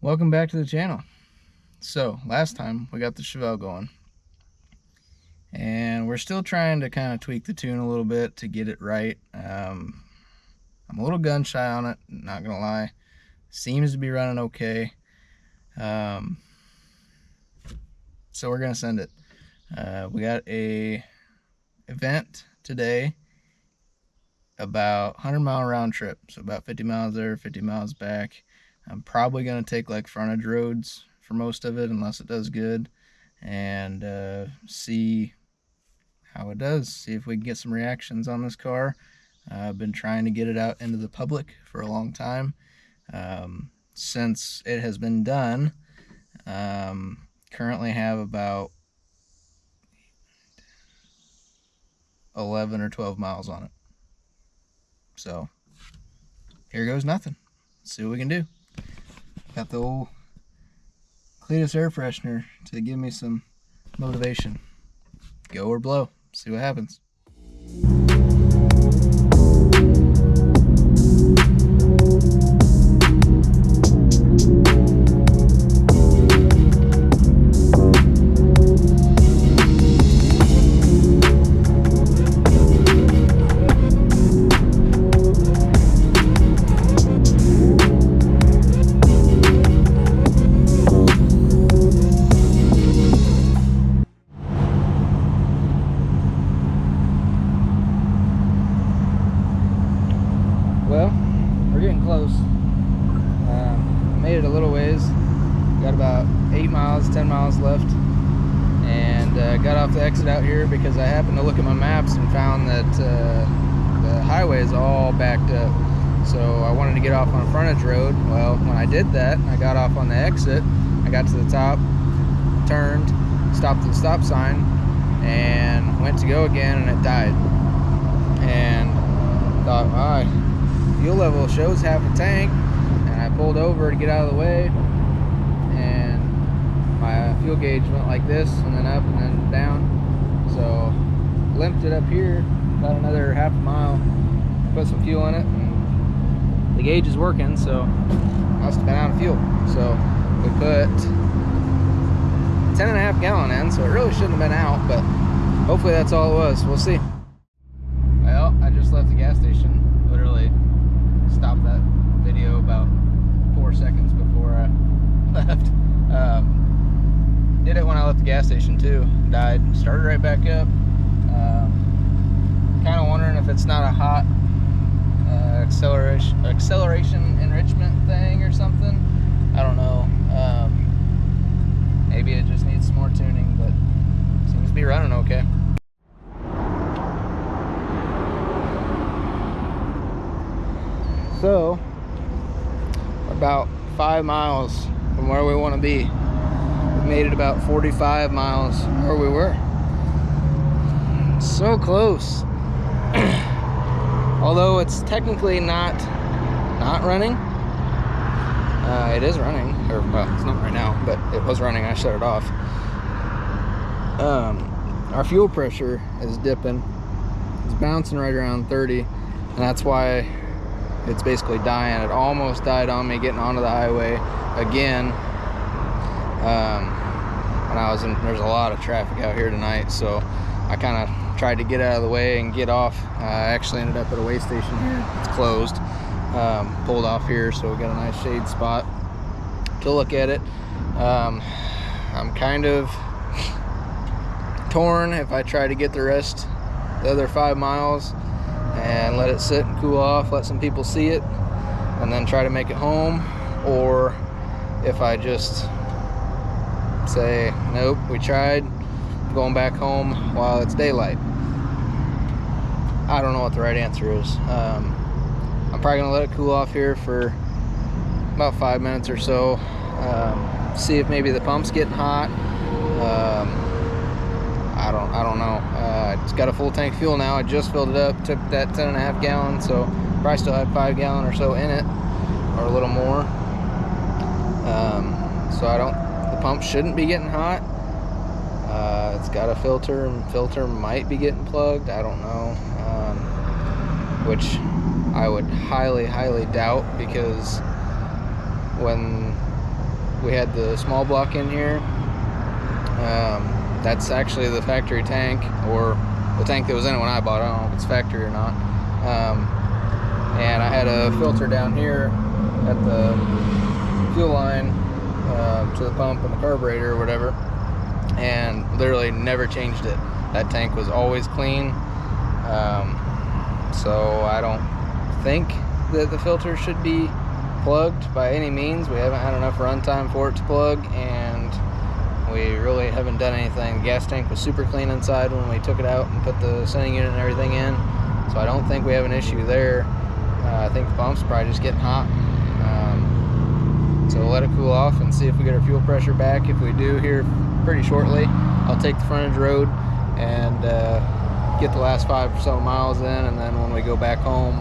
Welcome back to the channel. So last time we got the Chevelle going, and we're still trying to kind of tweak the tune a little bit to get it right. I'm a little gun shy on it, not gonna lie. Seems to be running okay. So we're gonna send it. We got a event today, about 100-mile round trip, so about 50 miles there, 50 miles back. I'm probably going to take like frontage roads for most of it, unless it does good, and see how it does, see if we can get some reactions on this car. I've been trying to get it out into the public for a long time. Since it has been done, currently have about 11 or 12 miles on it. So here goes nothing. Let's see what we can do. Got the old Cletus air freshener to give me some motivation. Go or blow. See what happens. Well, we're getting close. Made it a little ways. Got about 8 miles, 10 miles left, and got off the exit out here because I happened to look at my maps and found that the highway is all backed up. So I wanted to get off on a frontage road. Well, when I did that, I got off on the exit. I got to the top, turned, stopped at the stop sign, and went to go again, and it died. And thought, all right, fuel level shows half a tank, and I pulled over to get out of the way, and my fuel gauge went like this, and then up and then down. So limped it up here about another half a mile, put some fuel in it, and the gauge is working, so must have been out of fuel. So we put 10.5 gallon in, so it really shouldn't have been out, but hopefully that's all it was. We'll see. Well, I just left the gas station. Literally stopped that video about 4 seconds before I left. Did it when I left the gas station too. Died, started right back up. Kind of wondering if it's not a hot acceleration enrichment thing or something. I don't know. Maybe it just needs some more tuning, but seems to be running okay. So we're about 5 miles from where we want to be. We made it about 45 miles from where we were. So close. Although it's technically not running. It is running, or well, it's not right now, but it was running. I shut it off. Our fuel pressure is dipping. It's bouncing right around 30, and that's why it's basically dying. It almost died on me getting onto the highway again. When I was in, there's a lot of traffic out here tonight, so I kind of tried to get out of the way and get off. I actually ended up at a way station here. It's closed. Pulled off here, so we got a nice shade spot to look at it. I'm kind of torn if I try to get the other 5 miles and let it sit and cool off, let some people see it, and then try to make it home, or if I just say, nope, we tried, going back home while it's daylight. I don't know what the right answer is. I'm probably gonna let it cool off here for about 5 minutes or so, see if maybe the pump's getting hot. I don't know. It's got a full tank of fuel now. I just filled it up, took that 10.5 gallon, so probably still had 5 gallon or so in it, or a little more. So the pump shouldn't be getting hot. It's got a filter, and filter might be getting plugged. I don't know, which I would highly doubt, because when we had the small block in here. That's actually the factory tank, or the tank that was in it when I bought it. I don't know if it's factory or not. And I had a filter down here at the fuel line to the pump and the carburetor or whatever, and literally never changed it. That tank was always clean. So I don't think that the filter should be plugged by any means. We haven't had enough runtime for it to plug, and we really haven't done anything. The gas tank was super clean inside when we took it out and put the sending unit and everything in, so I don't think we have an issue there. I think the pump's probably just getting hot. So we'll let it cool off and see if we get our fuel pressure back. If we do here pretty shortly, I'll take the frontage road and get the last 5 or so miles in, and then when we go back home,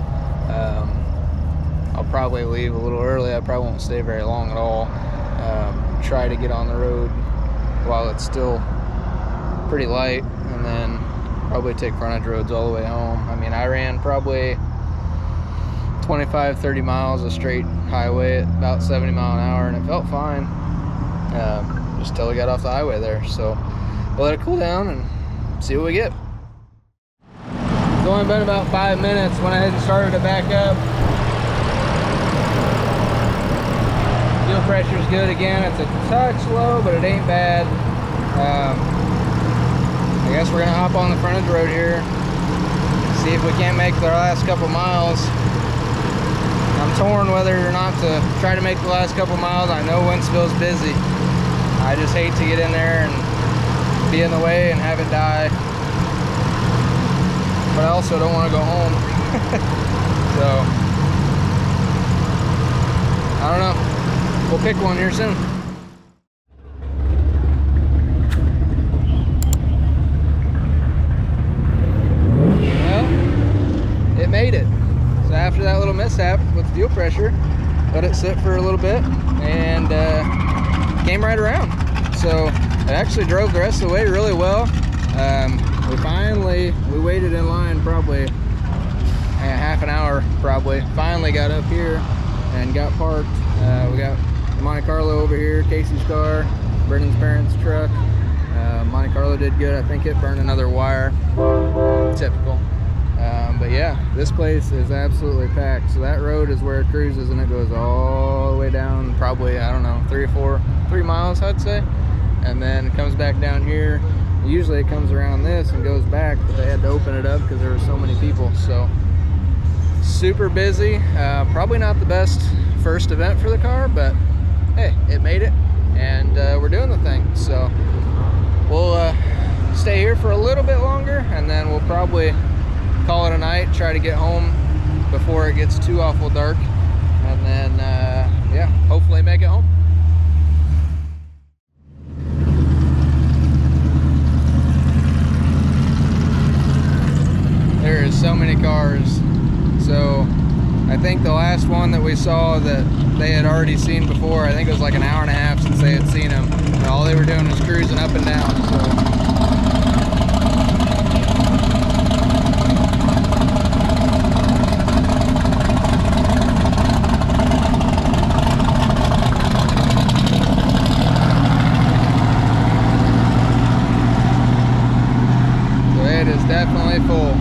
I'll probably leave a little early. I probably won't stay very long at all. Try to get on the road while it's still pretty light, and then probably take frontage roads all the way home. I mean, I ran probably 25-30 miles of straight highway at about 70 miles an hour, and it felt fine just till we got off the highway there. So we'll let it cool down and see what we get. It's only been about 5 minutes. Went ahead and started to back up. Fuel pressure's good again. It's a touch low, but it ain't bad. I guess we're gonna hop on the frontage road here, see if we can't make the last couple miles. I'm torn whether or not to try to make the last couple miles. I know Wentzville's busy. I just hate to get in there and be in the way and have it die. But I also don't want to go home. So, I don't know. We'll pick one here soon. Well, it made it. So after that little mishap with the fuel pressure, let it sit for a little bit, and came right around. So it actually drove the rest of the way really well. We waited in line probably half an hour, probably. Finally got up here and got parked. We got Monte Carlo over here, Casey's car, Brendan's parents' truck. Monte Carlo did good. I think it burned another wire. Typical. But yeah, this place is absolutely packed. So that road is where it cruises, and it goes all the way down, probably, I don't know, 3 miles, I'd say. And then it comes back down here. Usually it comes around this and goes back, but they had to open it up because there were so many people. So super busy. Probably not the best first event for the car, but hey, it made it, and we're doing the thing. So we'll stay here for a little bit longer, and then we'll probably call it a night, try to get home before it gets too awful dark, and then yeah, hopefully make it home. There is so many cars. So I think the last one that we saw that they had already seen before, I think it was like an hour and a half since they had seen him, and all they were doing was cruising up and down. So definitely full.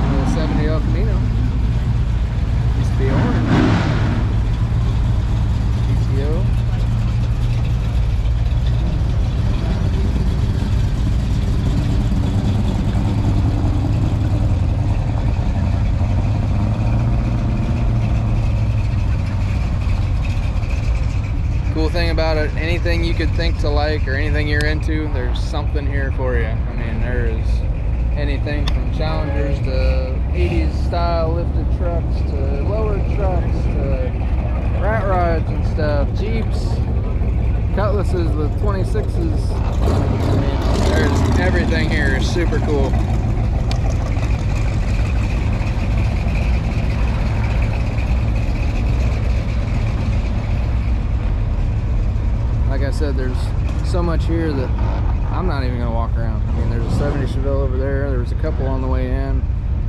Little 70 El Camino. Used to be orange. PTO. Cool thing about it, anything you could think to like or anything you're into, there's something here for you. I mean, there is anything from Challengers to 80s style lifted trucks to lowered trucks to rat rods and stuff, Jeeps, Cutlasses with 26s. I mean, there's everything here is super cool. Like I said, there's so much here that I'm not even gonna walk around. I mean, there's a 70 Chevelle over there. There was a couple on the way in.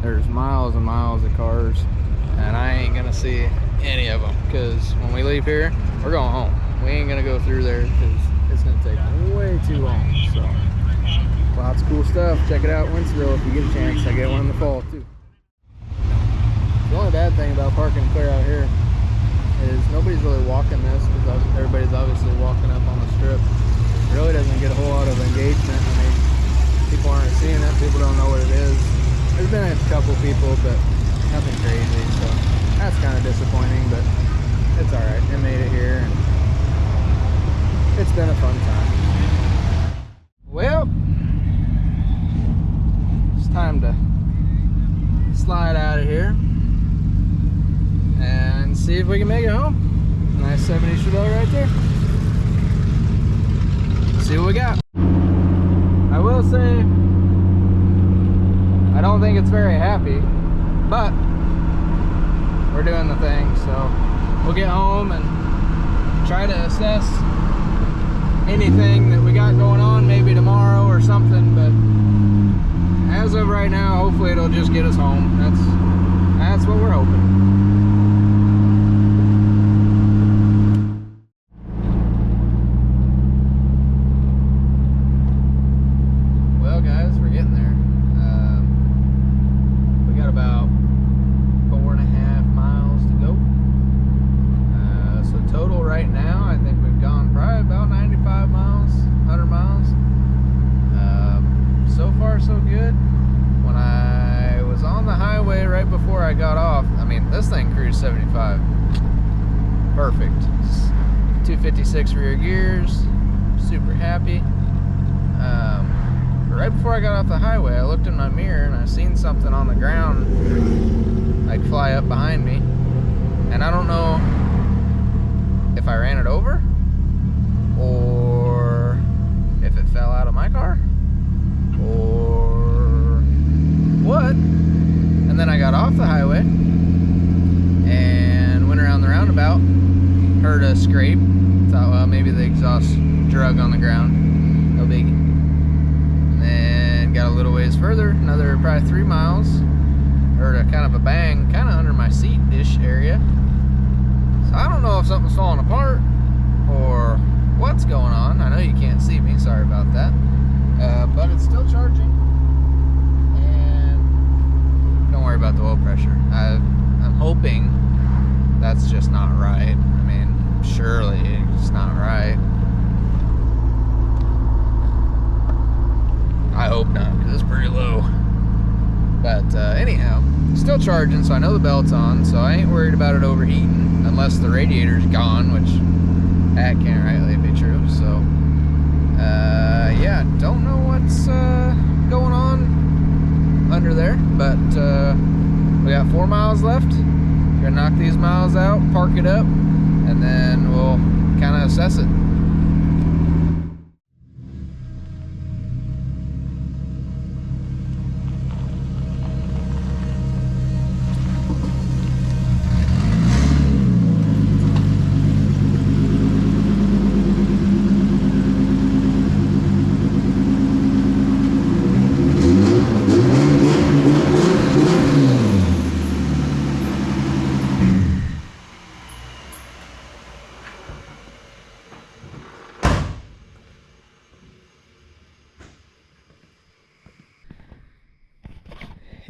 There's miles and miles of cars, and I ain't gonna see any of them because when we leave here, we're going home. we ain't gonna go through there because it's gonna take way too long. So lots of cool stuff. Check it out, Winsville, if you get a chance. I get one in the fall too. The only bad thing about parking clear out here is nobody's really walking this because everybody's obviously walking up on the strip. It really doesn't get a whole lot of engagement. I mean, people aren't seeing it. People don't know what it is. There's been a couple people, but nothing crazy. So that's kind of disappointing, but it's all right. It made it here, and it's been a fun time. Well, it's time to slide out of here and see if we can make it home. Nice 70 Chevelle right there. See what we got. I will say, I don't think it's very happy, but we're doing the thing. So we'll get home and try to assess anything that we got going on, maybe tomorrow or something. But as of right now, hopefully it'll just get us home. That's what we're hoping. So good. When I was on the highway right before I got off, I mean, this thing cruised 75. Perfect. 256 rear gears. Super happy. But right before I got off the highway, I looked in my mirror and I seen something on the ground like fly up behind me. And I don't know if I ran it over or if it fell out of my car or what. And then I got off the highway and went around the roundabout, heard a scrape, thought, well, maybe the exhaust drug on the ground, no biggie. And then got a little ways further, another probably 3 miles, heard a kind of a bang kind of under my seat-ish area. So I don't know if something's falling apart or what's going on. I know you can't see me, sorry about that. But it's still charging, and don't worry about the oil pressure. I'm hoping that's just not right. I mean, surely it's not right. I hope not, because it's pretty low. But anyhow, still charging, so I know the belt's on, so I ain't worried about it overheating, unless the radiator's gone, which that can't rightly be true. So yeah, don't know what's going on under there, but we got 4 miles left. Gonna knock these miles out, park it up, and then we'll kind of assess it.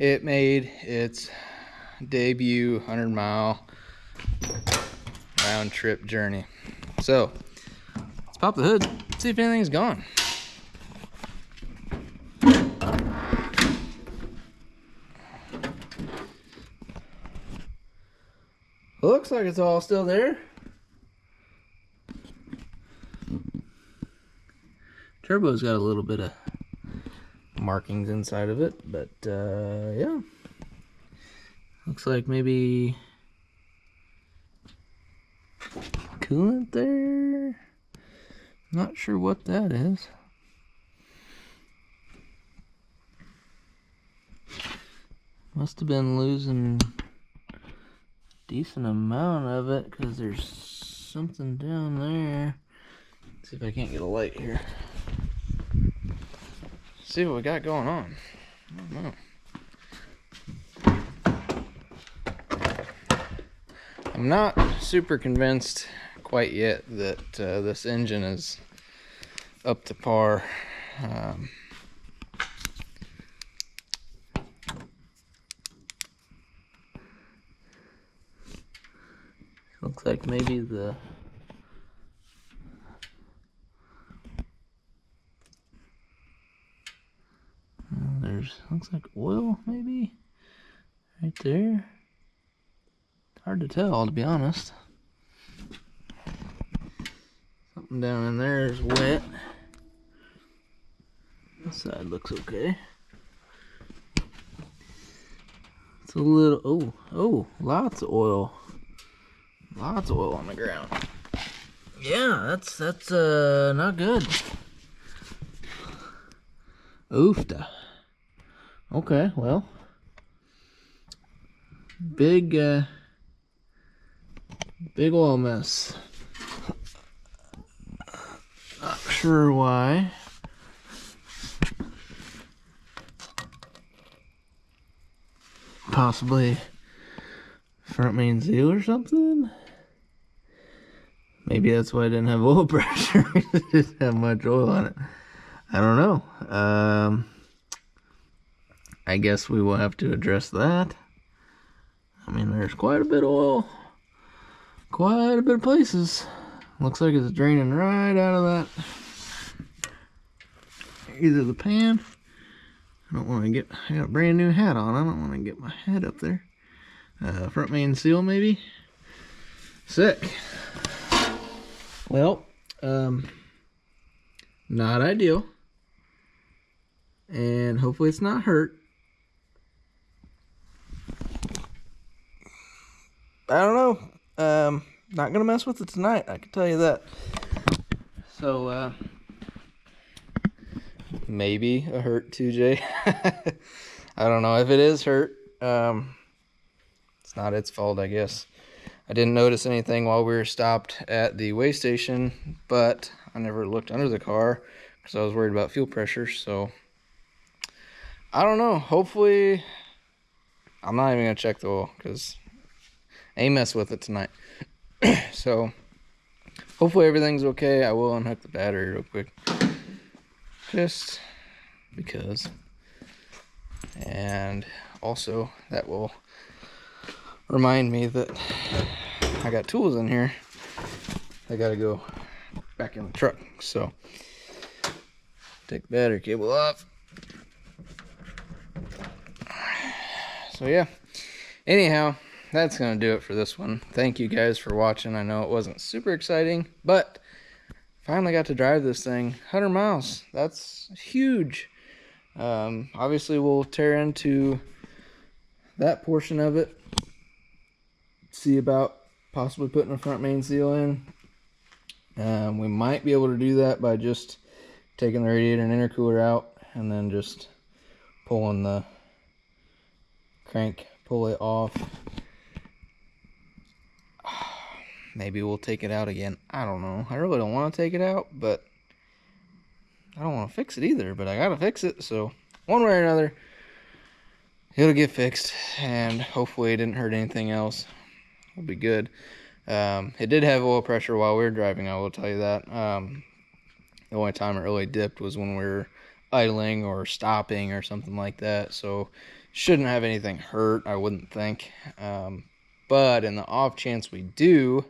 It made its debut 100-mile round trip journey. So let's pop the hood, see if anything's gone. Looks like it's all still there. Turbo's got a little bit of markings inside of it, but yeah, looks like maybe coolant there. Not sure what that is. Must have been losing a decent amount of it because there's something down there. Let's see if I can't get a light here. See what we got going on. I don't know. I'm not super convinced quite yet that this engine is up to par. Looks like maybe looks like oil maybe right there. Hard to tell, to be honest. Something down in there is wet. This side looks okay. It's a little, oh, lots of oil. Lots of oil on the ground. Yeah, that's not good. Oofta. Okay, well, big oil mess. Not sure why. Possibly front main seal or something. Maybe that's why I didn't have oil pressure. It didn't have much oil on it. I don't know. I guess we will have to address that. I mean, there's quite a bit of oil. Quite a bit of places. Looks like it's draining right out of that. Either the pan. I don't want to get, I got a brand new hat on. I don't want to get my head up there. Front main seal maybe. Sick. Well, not ideal. And hopefully it's not hurt. I don't know. Not gonna mess with it tonight, I can tell you that. So, maybe a hurt 2J. I don't know if it is hurt. It's not its fault, I guess. I didn't notice anything while we were stopped at the weigh station, but I never looked under the car because I was worried about fuel pressure. So I don't know. Hopefully, I'm not even gonna check the oil because I ain't mess with it tonight. So hopefully everything's okay. I will unhook the battery real quick, just because. And also that will remind me that I got tools in here. I gotta go back in the truck. So take the battery cable off. So yeah, anyhow, that's gonna do it for this one. Thank you guys for watching. I know it wasn't super exciting, but finally got to drive this thing 100 miles. That's huge. Obviously we'll tear into that portion of it, see about possibly putting a front main seal in. We might be able to do that by just taking the radiator and intercooler out and then just pulling the crank pulley off. Maybe we'll take it out again. I don't know. I really don't want to take it out, but I don't want to fix it either, but I gotta fix it. So one way or another, it'll get fixed, and hopefully it didn't hurt anything else. It'll be good. It did have oil pressure while we were driving, I will tell you that. The only time it really dipped was when we were idling or stopping or something like that. So shouldn't have anything hurt, I wouldn't think. But in the off chance we do,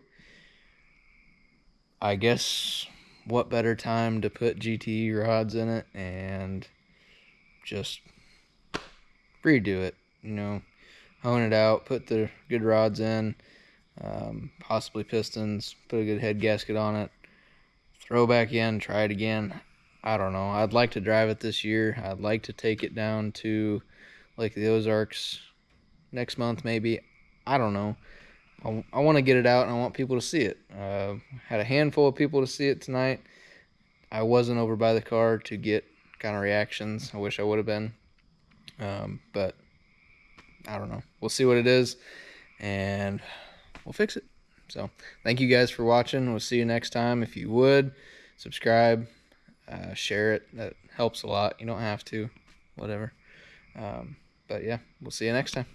I guess what better time to put GTE rods in it and just redo it, you know, hone it out, put the good rods in, possibly pistons, put a good head gasket on it, throw back in, try it again. I don't know. I'd like to drive it this year. I'd like to take it down to like the Ozarks next month maybe. I don't know. I want to get it out and I want people to see it. Had a handful of people to see it tonight. I wasn't over by the car to get kind of reactions. I wish I would have been. But I don't know. We'll see what it is and we'll fix it. So thank you guys for watching. We'll see you next time. If you would, subscribe, share it. That helps a lot. You don't have to, whatever. But yeah, we'll see you next time.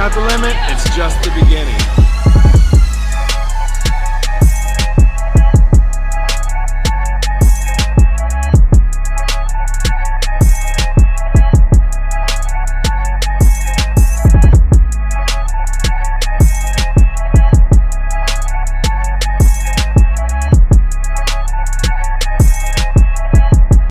not the limit, it's just the beginning.